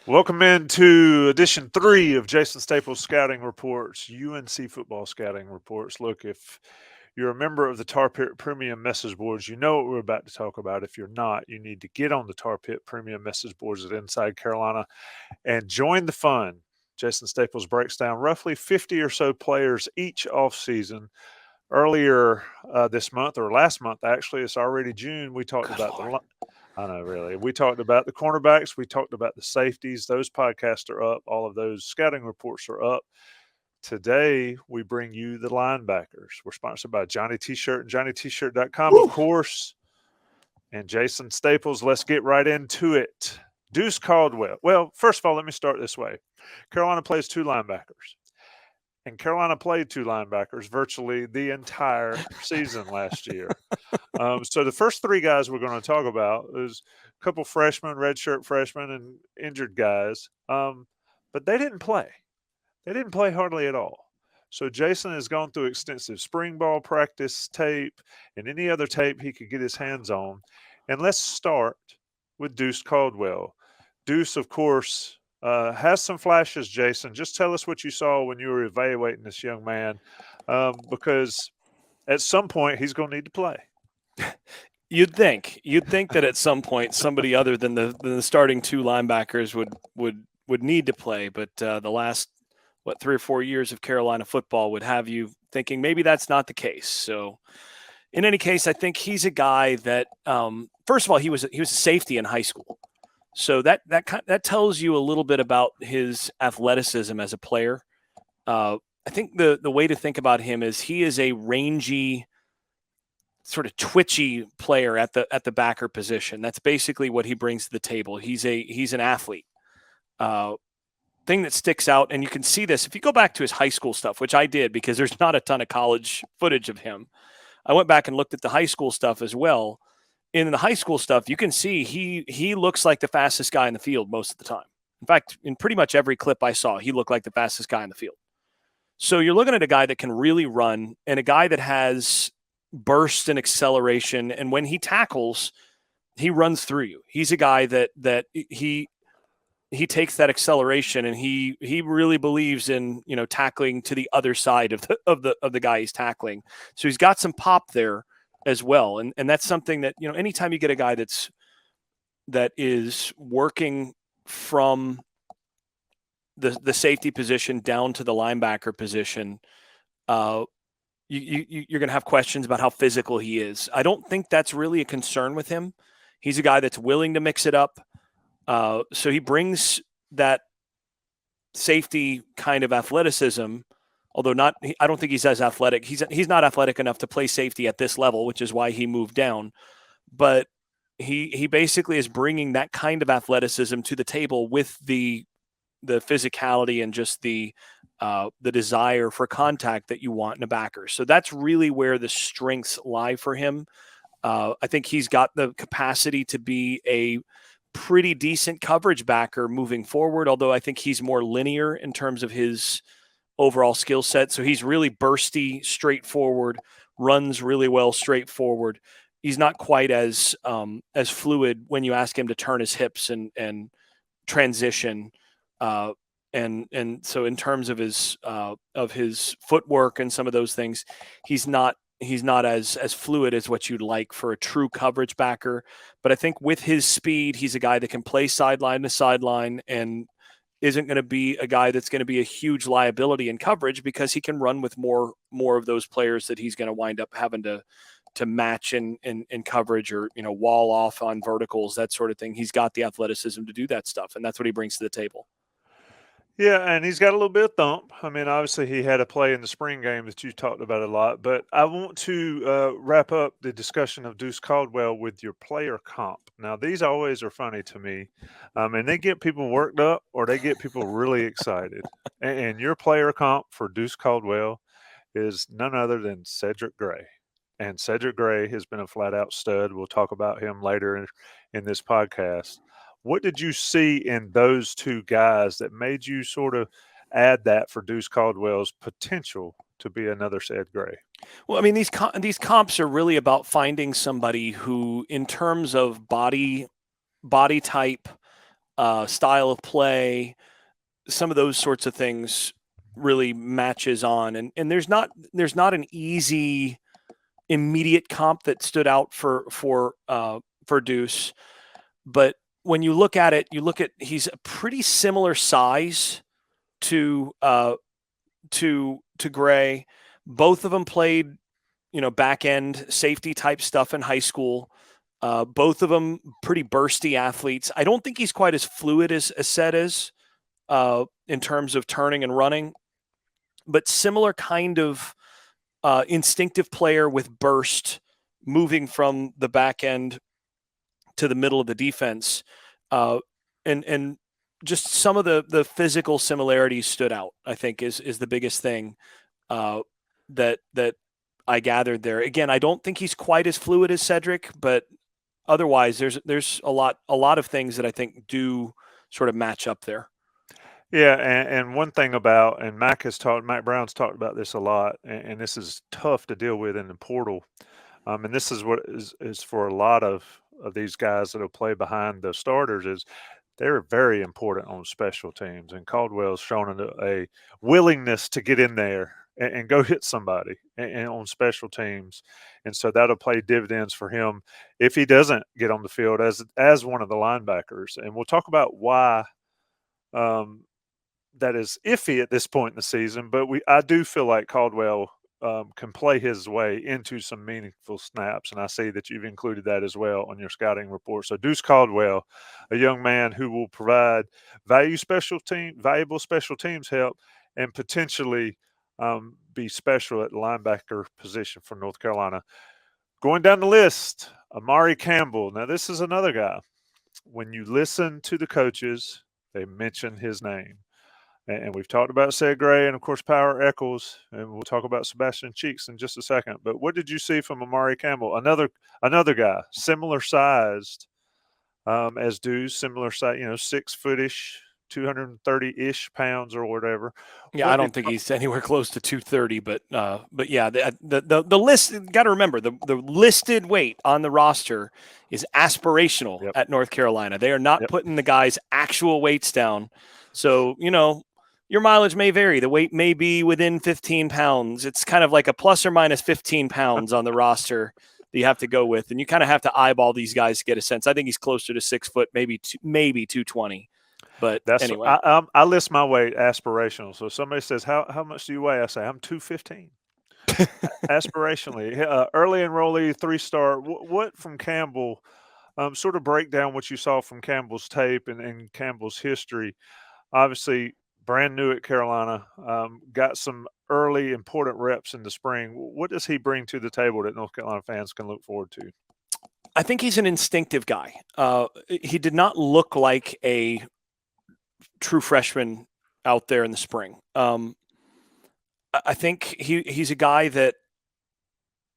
Welcome into edition 3 of Jason Staples Scouting Reports, UNC Football Scouting Reports. Look, if you're a member of the Tar Pit Premium message boards, you know what we're about to talk about. If you're not, you need to get on the Tar Pit Premium message boards at Inside Carolina and join the fun. Jason Staples breaks down roughly 50 or so players each offseason. Earlier this month, or last month actually, it's already June, we talked Good about Lord. I know, really. We talked about the cornerbacks. We talked about the safeties. Those podcasts are up. All of those scouting reports are up. Today, we bring you the linebackers. We're sponsored by Johnny T-Shirt and JohnnyT-Shirt.com, of Woo! course. And Jason Staples, let's get right into it. Deuce Caldwell. Well, first of all, let me start this way. Carolina plays two linebackers. And Carolina played two linebackers virtually the entire season last year. So the first three guys we're going to talk about is a couple freshmen, redshirt freshmen, and injured guys. But they didn't play. They didn't play hardly at all. So Jason has gone through extensive spring ball practice tape and any other tape he could get his hands on. And let's start with Deuce Caldwell. Deuce, of course, has some flashes, Jason. Just tell us what you saw when you were evaluating this young man, because at some point he's going to need to play. You'd think that at some point somebody other than the starting two linebackers would need to play, but the last 3 or 4 years of Carolina football would have you thinking maybe that's not the case. So, in any case, I think he's a guy that first of all he was a safety in high school, so that tells you a little bit about his athleticism as a player. I think the way to think about him is he is a rangy, sort of twitchy player at the backer position. That's basically what he brings to the table. He's an athlete. Thing that sticks out, and you can see this if you go back to his high school stuff, which I did because there's not a ton of college footage of him. I went back and looked at the high school stuff as well. In the high school stuff, you can see he looks like the fastest guy in the field most of the time. In fact, in pretty much every clip I saw, he looked like the fastest guy in the field. So you're looking at a guy that can really run and a guy that has burst and acceleration, and when he tackles, he runs through you. He's a guy that he takes that acceleration and he really believes in tackling to the other side of the guy he's tackling. So he's got some pop there as well, and that's something that anytime you get a guy that is working from the safety position down to the linebacker position, you're going to have questions about how physical he is. I don't think that's really a concern with him. He's a guy that's willing to mix it up. So he brings that safety kind of athleticism, although I don't think he's as athletic. He's not athletic enough to play safety at this level, which is why he moved down. But he basically is bringing that kind of athleticism to the table with the physicality and just the desire for contact that you want in a backer. So that's really where the strengths lie for him. I think he's got the capacity to be a pretty decent coverage backer moving forward, although I think he's more linear in terms of his overall skill set. So he's really bursty, straightforward, runs really well straightforward. He's not quite as fluid when you ask him to turn his hips and transition. And so in terms of his footwork and some of those things, he's not as fluid as what you'd like for a true coverage backer. But I think with his speed, he's a guy that can play sideline to sideline and isn't going to be a guy that's going to be a huge liability in coverage because he can run with more of those players that he's going to wind up having to match in coverage or wall off on verticals, that sort of thing. He's got the athleticism to do that stuff, and that's what he brings to the table. Yeah, and he's got a little bit of thump. I mean, obviously, he had a play in the spring game that you talked about a lot. But I want to wrap up the discussion of Deuce Caldwell with your player comp. Now, these always are funny to me, and they get people worked up or they get people really excited. And your player comp for Deuce Caldwell is none other than Cedric Gray. And Cedric Gray has been a flat-out stud. We'll talk about him later in this podcast. What did you see in those two guys that made you sort of add that for Deuce Caldwell's potential to be another Ced Gray? Well, I mean, these comps are really about finding somebody who, in terms of body type, style of play, some of those sorts of things really matches on. And there's not an easy immediate comp that stood out for Deuce, but when you look at it, he's a pretty similar size to Gray. Both of them played, back end safety type stuff in high school. Both of them pretty bursty athletes. I don't think he's quite as fluid as Sed is in terms of turning and running, but similar kind of instinctive player with burst, moving from the back end to the middle of the defense. And just some of the physical similarities stood out, I think, is the biggest thing that I gathered there. Again, I don't think he's quite as fluid as Cedric, but otherwise there's a lot of things that I think do sort of match up there. Yeah, and one thing about, and Mac Brown's talked about this a lot, and this is tough to deal with in the portal. And this is what is for a lot of these guys that'll play behind the starters, is they're very important on special teams. And Caldwell's shown a willingness to get in there and go hit somebody and on special teams. And so that'll pay dividends for him if he doesn't get on the field as one of the linebackers. And we'll talk about why that is iffy at this point in the season, but I do feel like Caldwell can play his way into some meaningful snaps, and I see that you've included that as well on your scouting report. So Deuce Caldwell, a young man who will provide valuable special teams help, and potentially be special at the linebacker position for North Carolina. Going down the list, Amari Campbell. Now, this is another guy. When you listen to the coaches, they mention his name. And we've talked about Sed Gray and, of course, Power Eccles, and we'll talk about Sebastian Cheeks in just a second. But what did you see from Amari Campbell? Another guy, similar sized as Deuce, similar size, 6 foot-ish, 230-ish pounds or whatever. Yeah, I don't think he's anywhere close to 230, but yeah, the list, got to remember, the listed weight on the roster is aspirational at North Carolina. They are not putting the guys' actual weights down. So, your mileage may vary. The weight may be within 15 pounds. It's kind of like a plus or minus 15 pounds on the roster that you have to go with. And you kind of have to eyeball these guys to get a sense. I think he's closer to 6 foot, maybe 220. But anyway. I list my weight aspirational. So if somebody says, how much do you weigh? I say, I'm 215. Aspirationally. Early enrollee, 3-star. What from Campbell, sort of break down what you saw from Campbell's tape and Campbell's history. Obviously, brand new at Carolina, got some early important reps in the spring. What does he bring to the table that North Carolina fans can look forward to? I think he's an instinctive guy. He did not look like a true freshman out there in the spring. I think he's a guy that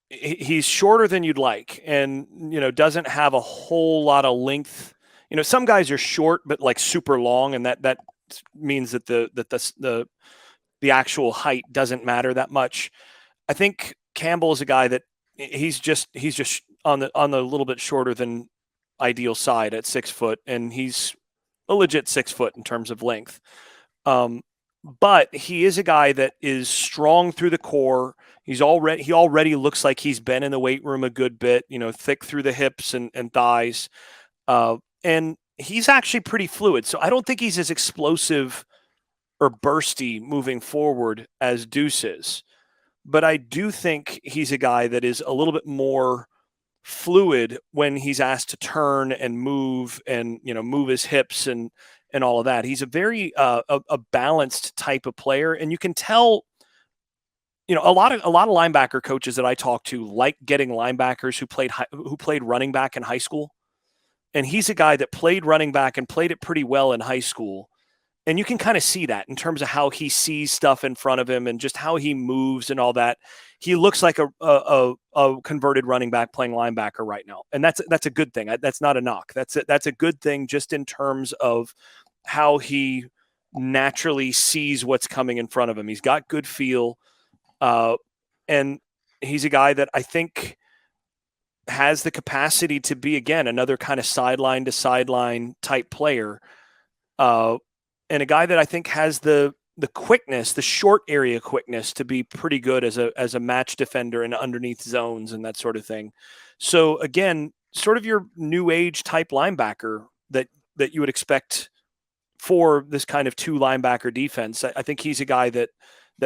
he's shorter than you'd like, and doesn't have a whole lot of length. Some guys are short but like super long, and that means that the actual height doesn't matter that much. I think Campbell is a guy that he's just on the little bit shorter than ideal side at 6 foot, and he's a legit 6 foot in terms of length. But he is a guy that is strong through the core. He already looks like he's been in the weight room a good bit, thick through the hips and thighs. And he's actually pretty fluid. So I don't think he's as explosive or bursty moving forward as Deuce is. But I do think he's a guy that is a little bit more fluid when he's asked to turn and move and, move his hips and all of that. He's a very a balanced type of player. And you can tell, a lot of linebacker coaches that I talk to like getting linebackers who played running back in high school. And he's a guy that played running back and played it pretty well in high school. And you can kind of see that in terms of how he sees stuff in front of him and just how he moves and all that. He looks like a converted running back playing linebacker right now. And that's a good thing. That's not a knock. That's a good thing just in terms of how he naturally sees what's coming in front of him. He's got good feel. And he's a guy that I think has the capacity to be, again, another kind of sideline to sideline type player. and a guy that I think has the quickness, the short area quickness, to be pretty good as a match defender and underneath zones and that sort of thing. So again, sort of your new age type linebacker that you would expect for this kind of two linebacker defense. I think he's a guy that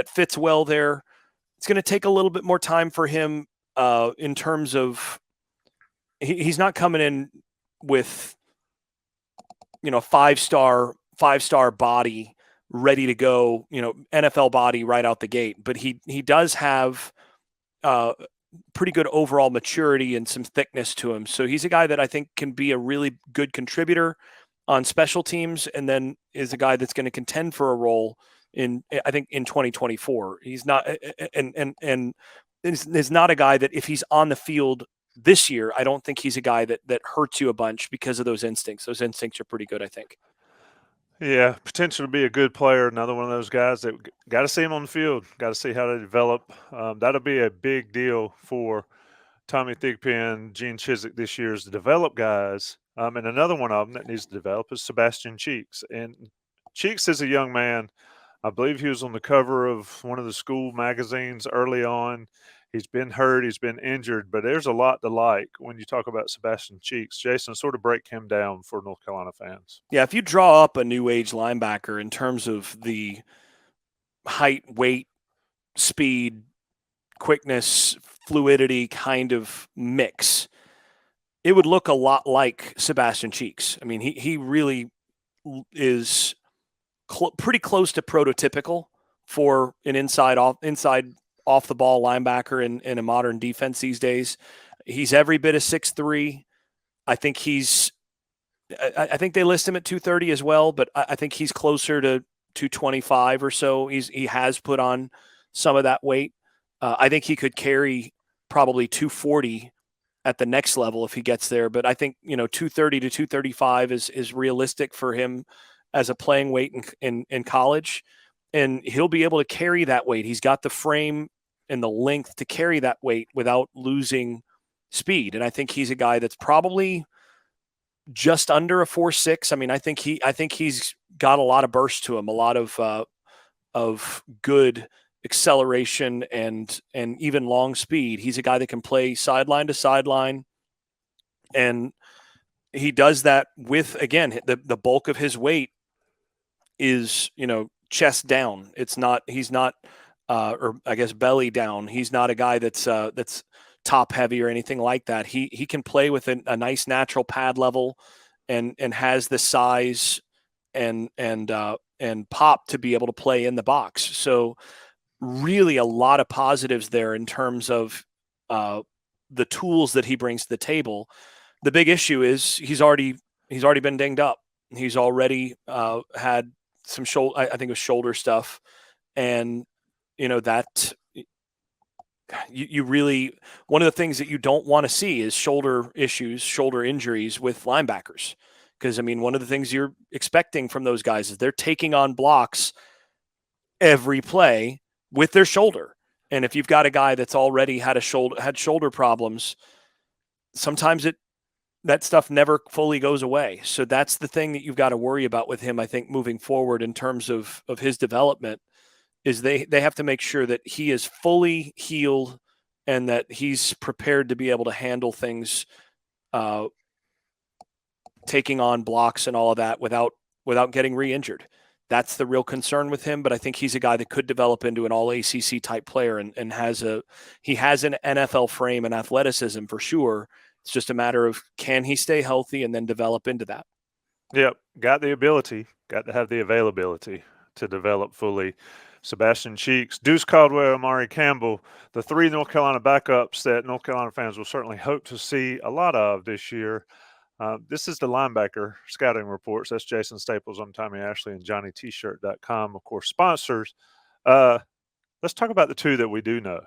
fits well there. It's going to take a little bit more time for him in terms of he's not coming in with five-star body ready to go, NFL body right out the gate. But he does have pretty good overall maturity and some thickness to him. So he's a guy that I think can be a really good contributor on special teams, and then is a guy that's going to contend for a role in 2024. He's not and is not a guy that if he's on the field this year, I don't think he's a guy that hurts you a bunch because of those instincts. Those instincts are pretty good, I think. Yeah, potential to be a good player. Another one of those guys that got to see him on the field. Got to see how they develop. That'll be a big deal for Tommy Thigpen, Gene Chizik this year, is to develop guys. And another one of them that needs to develop is Sebastian Cheeks. And Cheeks is a young man. I believe he was on the cover of one of the school magazines early on. He's been hurt, he's been injured, but there's a lot to like when you talk about Sebastian Cheeks. Jason, sort of break him down for North Carolina fans. Yeah, if you draw up a new age linebacker in terms of the height, weight, speed, quickness, fluidity kind of mix, it would look a lot like Sebastian Cheeks. I mean, he really is pretty close to prototypical for an inside off the ball linebacker in a modern defense these days. He's every bit of 6'3". I think I think they list him at 230 as well, but I think he's closer to 225 or so. He has put on some of that weight. I think he could carry probably 240 at the next level if he gets there. But I think 230 to 235 is realistic for him as a playing weight in college, and he'll be able to carry that weight. He's got the frame and the length to carry that weight without losing speed. And I think he's a guy that's probably just under a 4.6. I mean, I think he's got a lot of burst to him, a lot of good acceleration and even long speed. He's a guy that can play sideline to sideline, and he does that with, again, the bulk of his weight is chest down. He's not or I guess belly down. He's not a guy that's top heavy or anything like that. He can play with a nice natural pad level and has the size and pop to be able to play in the box. So really a lot of positives there in terms of the tools that he brings to the table. The big issue is he's already been dinged up. He's already had some shoulder, I think it was shoulder stuff. And that you really, one of the things that you don't want to see is shoulder issues, shoulder injuries with linebackers. Because, I mean, one of the things you're expecting from those guys is they're taking on blocks every play with their shoulder. And if you've got a guy that's already had shoulder problems, sometimes that stuff never fully goes away. So that's the thing that you've got to worry about with him, I think, moving forward in terms of his development, is they have to make sure that he is fully healed and that he's prepared to be able to handle things, taking on blocks and all of that without getting re-injured. That's the real concern with him, but I think he's a guy that could develop into an all ACC type player and he has an NFL frame and athleticism for sure. It's just a matter of, can he stay healthy and then develop into that? Yep, got the ability, got to have the availability to develop fully. Sebastian Cheeks, Deuce Caldwell, Amari Campbell, the three North Carolina backups that North Carolina fans will certainly hope to see a lot of this year. This is the linebacker scouting reports. That's Jason Staples. I'm Tommy Ashley and JohnnyTshirt.com, of course, sponsors. Let's talk about the two that we do know.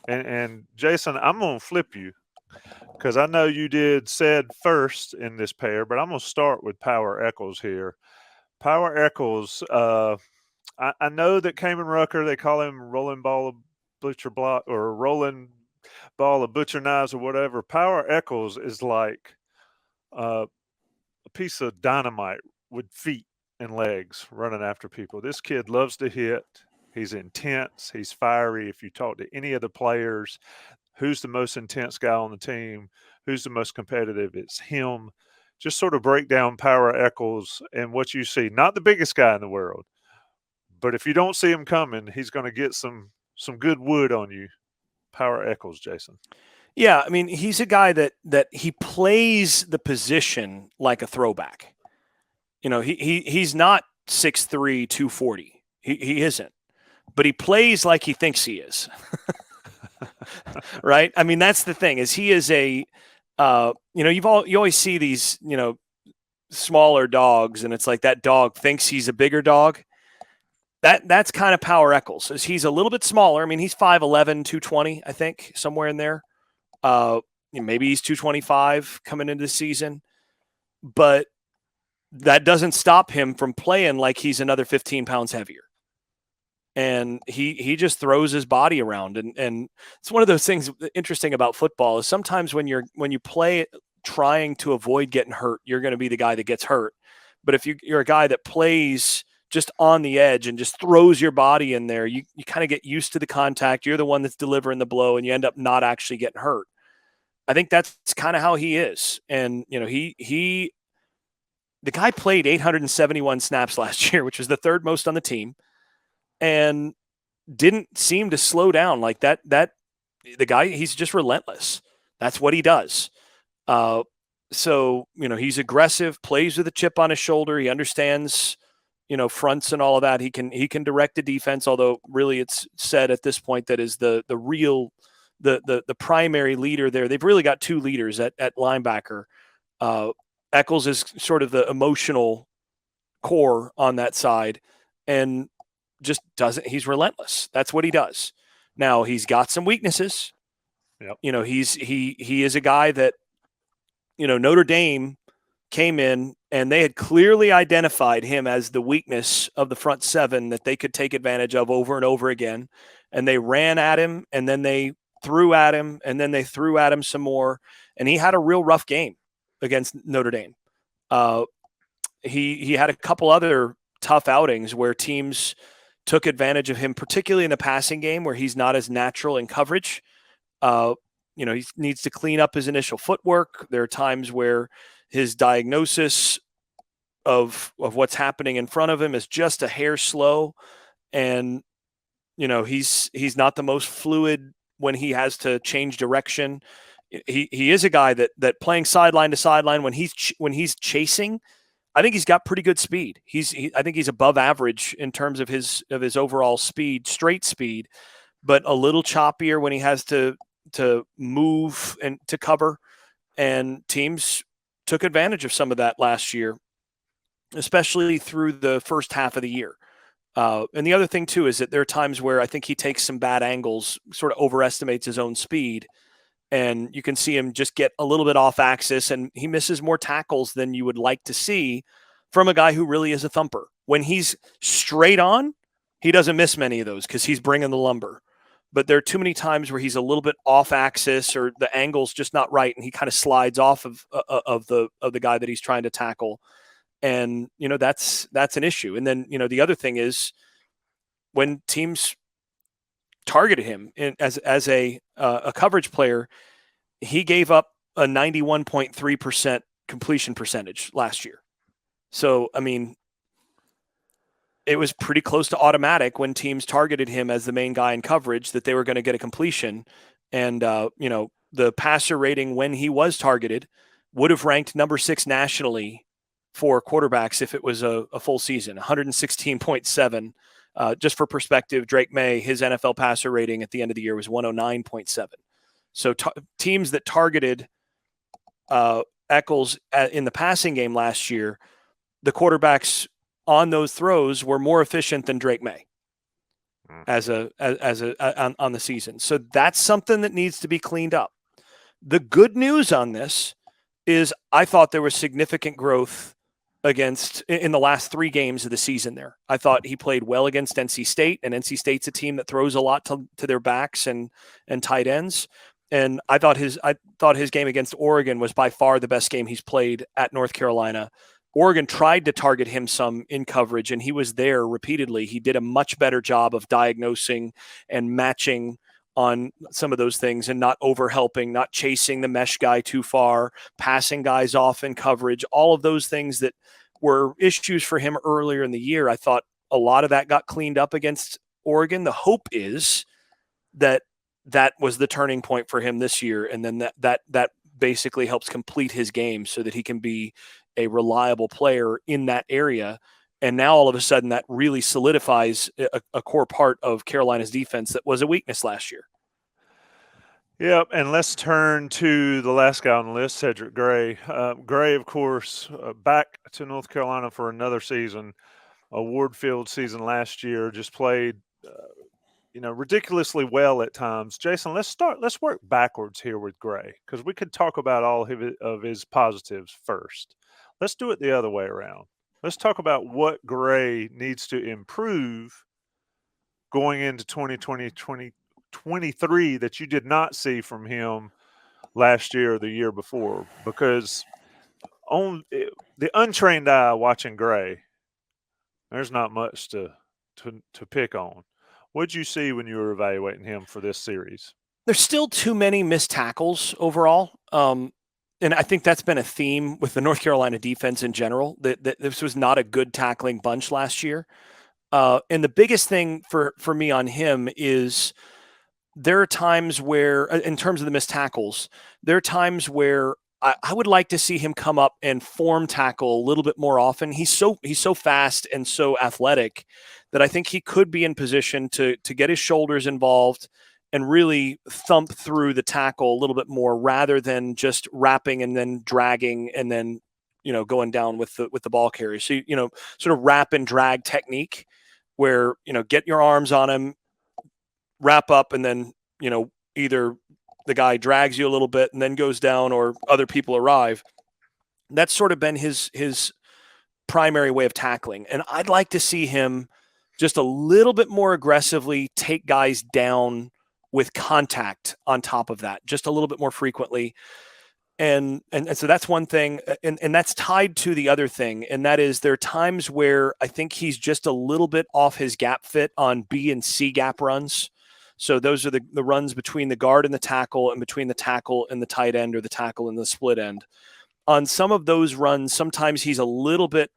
And Jason, I'm going to flip you because I know you did said first in this pair, but I'm going to start with Power Eccles here. Power Eccles, I know that Kamen Rucker, they call him rolling ball of butcher block or rolling ball of butcher knives or whatever. Power Eccles is like a piece of dynamite with feet. and legs running after people. This kid loves to hit. He's intense. He's fiery. If you talk to any of the players, who's the most intense guy on the team? Who's the most competitive? It's him. Just sort of break down Power Eccles and what you see. Not the biggest guy in the world, but if you don't see him coming, he's going to get some good wood on you. Power Eccles, Jason. Yeah, I mean, he's a guy that he plays the position like a throwback. You know, he's not 6'3", 240. He isn't. But he plays like he thinks he is. Right? I mean, that's the thing, is he is a you know, you always see these, you know, smaller dogs, and it's like that dog thinks he's a bigger dog. That's kind of Power Eccles. Is he's a little bit smaller. I mean, he's 5'11", 220, I think, somewhere in there. Maybe he's 225 coming into the season, but that doesn't stop him from playing like he's another 15 pounds heavier. And he just throws his body around. And it's one of those things interesting about football is sometimes when you play trying to avoid getting hurt, you're going to be the guy that gets hurt. But if you're a guy that plays just on the edge and just throws your body in there, you kind of get used to the contact. You're the one that's delivering the blow, and you end up not actually getting hurt. I think that's kind of how he is. And, you know, the guy played 871 snaps last year, which was the third most on the team, and didn't seem to slow down like that. The guy, he's just relentless. That's what he does. So, you know, he's aggressive, plays with a chip on his shoulder. He understands, you know, fronts and all of that. He can direct the defense, although really it's said at this point that is the real the primary leader there. They've really got two leaders at linebacker. Eccles is sort of the emotional core on that side, and just he's relentless. That's what he does. Now, he's got some weaknesses. Yep. You know, he is a guy that, you know, Notre Dame came in and they had clearly identified him as the weakness of the front seven that they could take advantage of over and over again. And they ran at him, and then they threw at him, and then they threw at him some more. And he had a real rough game against Notre Dame. He had a couple other tough outings where teams took advantage of him, particularly in the passing game where he's not as natural in coverage. You know, he needs to clean up his initial footwork. There are times where his diagnosis of what's happening in front of him is just a hair slow. And, you know, he's not the most fluid when he has to change direction. He is a guy that playing sideline to sideline when he's chasing, I think he's got pretty good speed. I think he's above average in terms of his overall speed, straight speed, but a little choppier when he has to move and to cover. And teams took advantage of some of that last year, especially through the first half of the year. And the other thing too is that there are times where I think he takes some bad angles, sort of overestimates his own speed. And you can see him just get a little bit off axis, and he misses more tackles than you would like to see from a guy who really is a thumper. When he's straight on, he doesn't miss many of those because he's bringing the lumber. But there are too many times where he's a little bit off axis or the angle's just not right, and he kind of slides off of the guy that he's trying to tackle. And, you know, that's an issue. And then, you know, the other thing is when teams targeted him as a coverage player, he gave up a 91.3% completion percentage last year. So, I mean, it was pretty close to automatic when teams targeted him as the main guy in coverage that they were going to get a completion. And, you know, the passer rating when he was targeted would have ranked number 6 nationally for quarterbacks if it was a full season, 116.7. Just for perspective, Drake May, his NFL passer rating at the end of the year was 109.7. So teams that targeted Eccles in the passing game last year, the quarterbacks on those throws were more efficient than Drake May on the season. So that's something that needs to be cleaned up. The good news on this is I thought there was significant growth in the last 3 games of the season there. I thought he played well against NC State, and NC State's a team that throws a lot to their backs and tight ends. And I thought his game against Oregon was by far the best game he's played at North Carolina Oregon tried to target him some in coverage, and he was there repeatedly. He did a much better job of diagnosing and matching on some of those things and not overhelping, not chasing the mesh guy too far, passing guys off in coverage, all of those things that were issues for him earlier in the year. I thought a lot of that got cleaned up against Oregon. The hope is that that was the turning point for him this year, and then that basically helps complete his game so that he can be a reliable player in that area. And now all of a sudden that really solidifies a core part of Carolina's defense that was a weakness last year. Yep, and let's turn to the last guy on the list, Cedric Gray. Gray, of course, back to North Carolina for another season, a Ward-filled season last year, just played ridiculously well at times. Jason, let's work backwards here with Gray, because we could talk about all of his positives first. Let's do it the other way around. Let's talk about what Gray needs to improve going into 2020, 2023 that you did not see from him last year or the year before, because on the untrained eye watching Gray, there's not much to pick on. What did you see when you were evaluating him for this series? There's still too many missed tackles overall. And I think that's been a theme with the North Carolina defense in general, that this was not a good tackling bunch last year. And the biggest thing for me on him is there are times where, in terms of the missed tackles, there are times where I would like to see him come up and form tackle a little bit more often. He's so fast and so athletic that I think he could be in position to get his shoulders involved and really thump through the tackle a little bit more, rather than just wrapping and then dragging and then going down with the ball carrier. So sort of wrap and drag technique, where get your arms on him, wrap up, and then either the guy drags you a little bit and then goes down, or other people arrive. That's sort of been his primary way of tackling. And I'd like to see him just a little bit more aggressively take guys down with contact on top of that, just a little bit more frequently. And so that's one thing. And that's tied to the other thing. And that is, there are times where I think he's just a little bit off his gap fit on B and C gap runs. So those are the runs between the guard and the tackle, and between the tackle and the tight end, or the tackle and the split end. On some of those runs, sometimes he's a little bit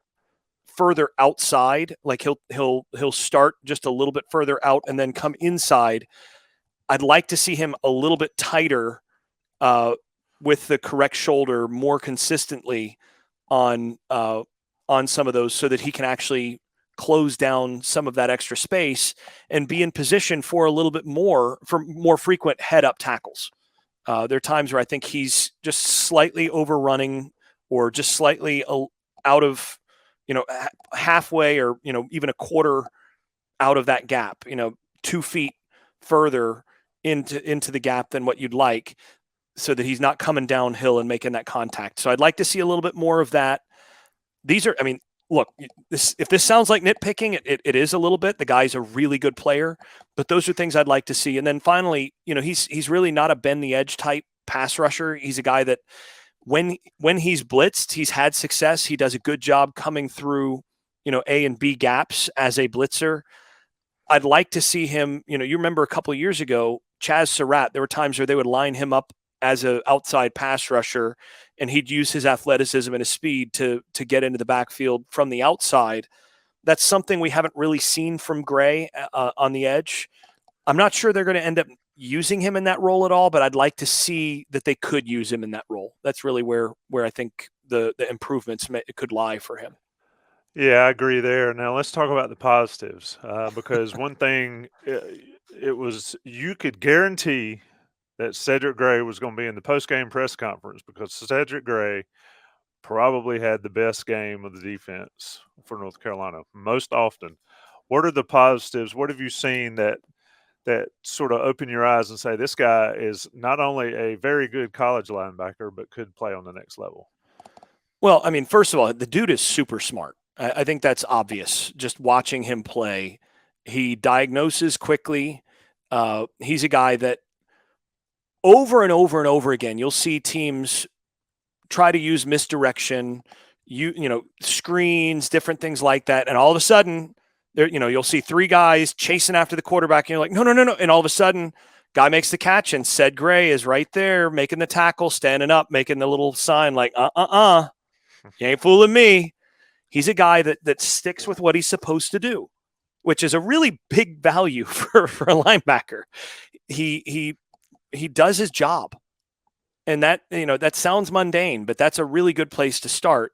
further outside. Like he'll start just a little bit further out and then come inside. I'd like to see him a little bit tighter with the correct shoulder more consistently on some of those, so that he can actually close down some of that extra space and be in position for a little bit more frequent head up tackles. There are times where I think he's just slightly overrunning, or just slightly out of, halfway, or, even a quarter out of that gap, 2 feet further into the gap than what you'd like, so that he's not coming downhill and making that contact. So I'd like to see a little bit more of that. Look, if this sounds like nitpicking, it is a little bit. The guy's a really good player, but those are things I'd like to see. And then finally, he's really not a bend the edge type pass rusher. He's a guy that when he's blitzed, he's had success. He does a good job coming through, A and B gaps as a blitzer. I'd like to see him, you remember a couple of years ago, Chaz Surratt, there were times where they would line him up as an outside pass rusher, and he'd use his athleticism and his speed to get into the backfield from the outside. That's something we haven't really seen from Gray on the edge. I'm not sure they're going to end up using him in that role at all, but I'd like to see that they could use him in that role. That's really where I think the improvements could lie for him. Yeah, I agree there. Now let's talk about the positives, because one thing, it was, you could guarantee that Cedric Gray was going to be in the post-game press conference, because Cedric Gray probably had the best game of the defense for North Carolina most often. What are the positives? What have you seen that sort of open your eyes and say, this guy is not only a very good college linebacker, but could play on the next level? Well, first of all, the dude is super smart. I think that's obvious. Just watching him play, he diagnoses quickly. He's a guy that over and over and over again, you'll see teams try to use misdirection, screens, different things like that. And all of a sudden, you'll see three guys chasing after the quarterback, and you're like, no. And all of a sudden, guy makes the catch, and Ced Gray is right there making the tackle, standing up, making the little sign like, you ain't fooling me. He's a guy that sticks with what he's supposed to do, which is a really big value for a linebacker. He does his job. And that sounds mundane, but that's a really good place to start.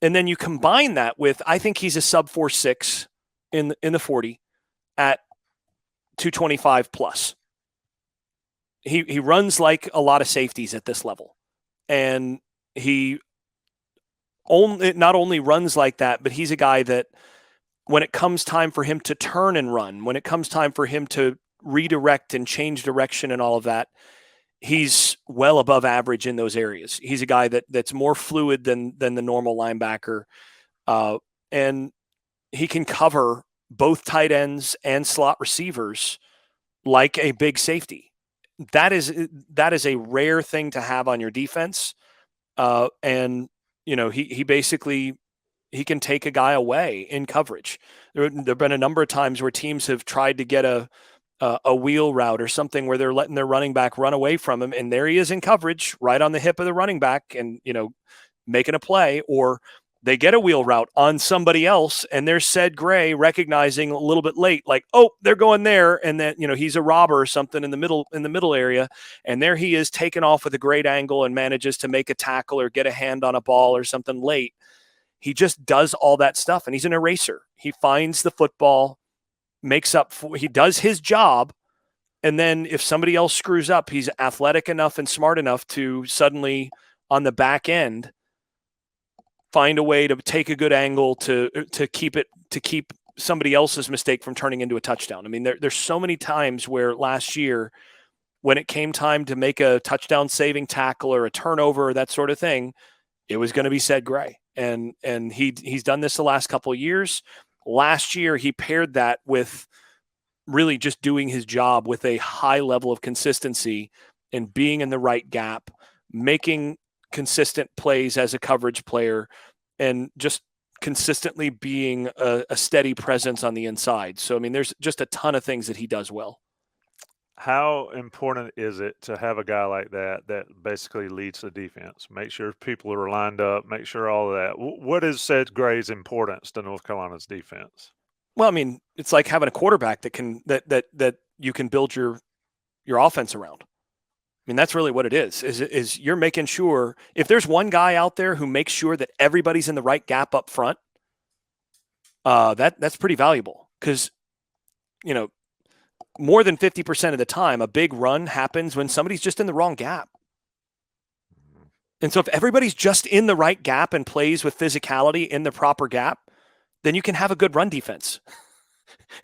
And then you combine that with, I think he's a sub 4.6 in the 40 at 225 plus. He runs like a lot of safeties at this level. And he not only runs like that, but he's a guy that when it comes time for him to turn and run, when it comes time for him to redirect and change direction and all of that, he's well above average in those areas. He's a guy that's more fluid than the normal linebacker. And he can cover both tight ends and slot receivers like a big safety. That is a rare thing to have on your defense. And he basically, he can take a guy away in coverage. There've been a number of times where teams have tried to get a wheel route or something where they're letting their running back run away from him, and there he is in coverage right on the hip of the running back and making a play. Or they get a wheel route on somebody else, and there's Ced Gray recognizing a little bit late, like, oh, they're going there, and then he's a robber or something in the middle area, and there he is taken off with a great angle and manages to make a tackle or get a hand on a ball or something late. He just does all that stuff, and he's an eraser. He finds the football, he does his job, and then if somebody else screws up, he's athletic enough and smart enough to suddenly on the back end find a way to take a good angle to keep somebody else's mistake from turning into a touchdown. I mean, there's so many times where last year when it came time to make a touchdown saving tackle or a turnover or that sort of thing, it was going to be Ced Gray. And he's done this the last couple of years. Last year, he paired that with really just doing his job with a high level of consistency and being in the right gap, making consistent plays as a coverage player, and just consistently being a steady presence on the inside. So, I mean, there's just a ton of things that he does well. How important is it to have a guy like that basically leads the defense? Make sure people are lined up, make sure all of that. What is Ced Gray's importance to North Carolina's defense? Well, I mean, it's like having a quarterback that you can build your offense around. I mean, that's really what it is you're making sure if there's one guy out there who makes sure that everybody's in the right gap up front, that's pretty valuable because, more than 50% of the time, a big run happens when somebody's just in the wrong gap. And so if everybody's just in the right gap and plays with physicality in the proper gap, then you can have a good run defense.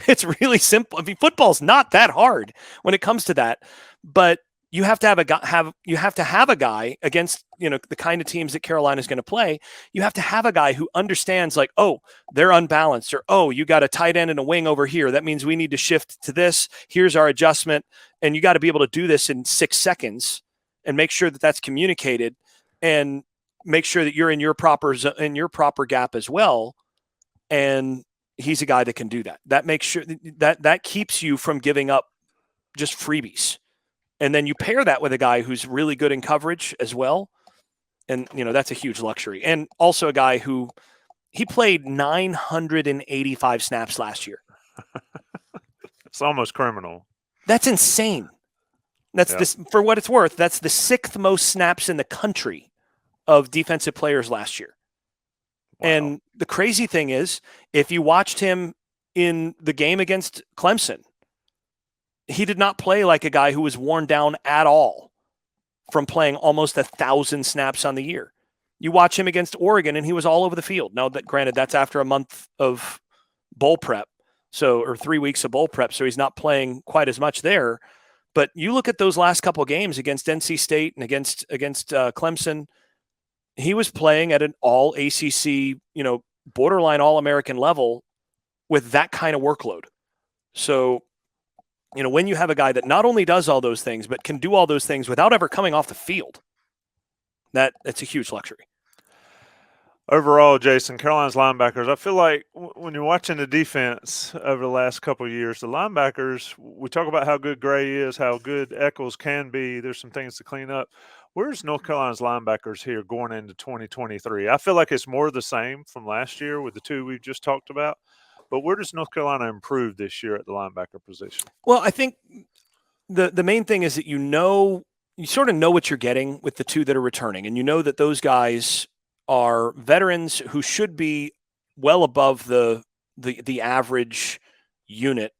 It's really simple. I mean, football's not that hard when it comes to that, but you have to have a guy against, the kind of teams that Carolina is going to play. You have to have a guy who understands, like, oh, they're unbalanced, or, oh, you got a tight end and a wing over here. That means we need to shift to this. Here's our adjustment. And you got to be able to do this in 6 seconds and make sure that that's communicated and make sure that you're in your proper gap as well. And he's a guy that can do that. That makes sure that keeps you from giving up just freebies. And then you pair that with a guy who's really good in coverage as well. And, that's a huge luxury. And also a guy who he played 985 snaps last year. It's almost criminal. That's insane. That's for what it's worth. That's the 6th most snaps in the country of defensive players last year. Wow. And the crazy thing is, if you watched him in the game against Clemson, he did not play like a guy who was worn down at all from playing almost 1,000 snaps on the year. You watch him against Oregon, and he was all over the field. Now, granted, that's after a month of bowl prep, or 3 weeks of bowl prep, so he's not playing quite as much there. But you look at those last couple of games against NC State and against Clemson, he was playing at an all ACC, borderline All-American level with that kind of workload. So, when you have a guy that not only does all those things, but can do all those things without ever coming off the field, that's a huge luxury. Overall, Jason, Carolina's linebackers, I feel like when you're watching the defense over the last couple of years, the linebackers, we talk about how good Gray is, how good Eccles can be. There's some things to clean up. Where's North Carolina's linebackers here going into 2023? I feel like it's more of the same from last year with the two we've just talked about. But where does North Carolina improve this year at the linebacker position? Well, I think the main thing is that you sort of know what you're getting with the two that are returning, and you know that those guys are veterans who should be well above the average unit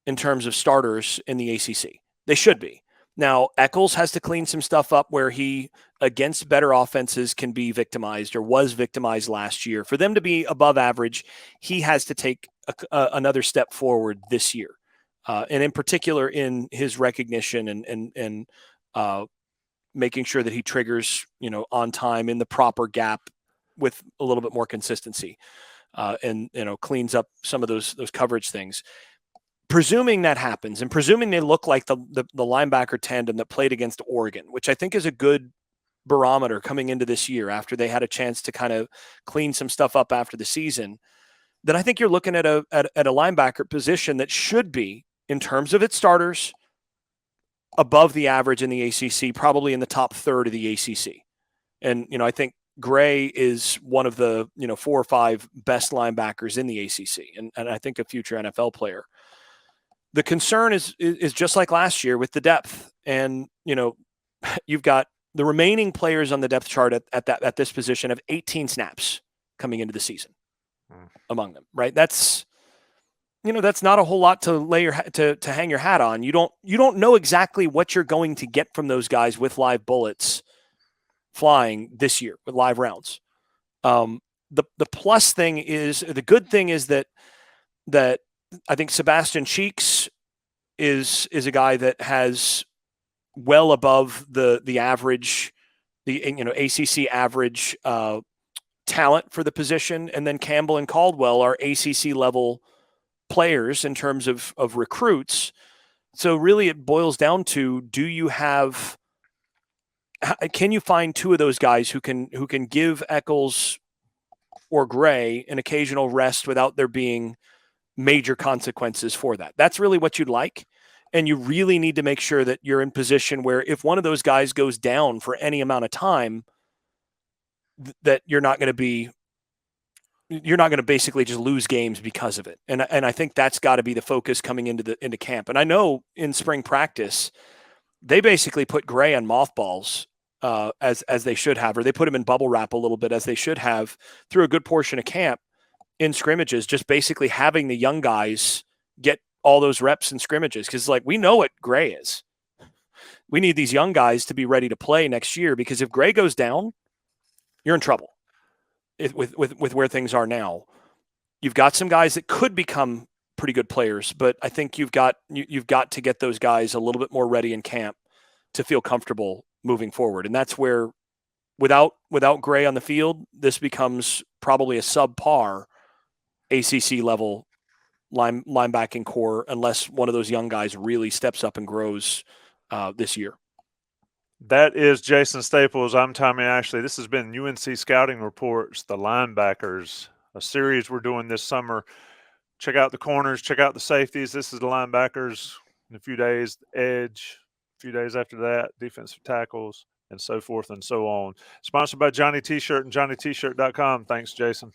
in terms of starters in the ACC. They should be. Now, Eccles has to clean some stuff up where he, against better offenses, can be victimized or was victimized last year. For them to be above average, he has to take another step forward this year. And in particular, in his recognition and making sure that he triggers, on time in the proper gap with a little bit more consistency, and cleans up some of those coverage things. Presuming that happens, and presuming they look like the linebacker tandem that played against Oregon, which I think is a good barometer coming into this year after they had a chance to kind of clean some stuff up after the season, then I think you're looking at a linebacker position that should be, in terms of its starters, above the average in the ACC, probably in the top third of the ACC. And, I think Gray is one of the, 4 or 5 best linebackers in the ACC, and I think a future NFL player. The concern is just like last year with the depth. And, you've got the remaining players on the depth chart at this position of 18 snaps coming into the season among them, right? That's not a whole lot to lay to hang your hat on. You don't know exactly what you're going to get from those guys with live bullets flying this year with live rounds. The plus thing is, the good thing is that I think Sebastian Cheeks is a guy that has well above the average, the ACC average talent for the position, and then Campbell and Caldwell are ACC level players in terms of recruits. So really, it boils down to: can you find two of those guys who can give Eccles or Gray an occasional rest without there being major consequences for that? That's really what you'd like. And you really need to make sure that you're in position where if one of those guys goes down for any amount of time, that you're not going to basically just lose games because of it. And I think that's got to be the focus coming into camp. And I know in spring practice, they basically put Gray on mothballs, as they should have, or they put him in bubble wrap a little bit, as they should have, through a good portion of camp in scrimmages, just basically having the young guys get all those reps in scrimmages. Because we know what Gray is. We need these young guys to be ready to play next year, because if Gray goes down, you're in trouble with where things are now. You've got some guys that could become pretty good players, but I think you've got to get those guys a little bit more ready in camp to feel comfortable moving forward. And that's where, without Gray on the field, this becomes probably a subpar ACC level linebacking core, unless one of those young guys really steps up and grows this year. That is Jason Staples. I'm Tommy Ashley. This has been UNC Scouting Reports, the Linebackers, a series we're doing this summer. Check out the corners, check out the safeties. This is the linebackers. In a few days, edge. A few days after that, defensive tackles, and so forth and so on. Sponsored by Johnny T-Shirt and JohnnyT-Shirt.com. Thanks, Jason.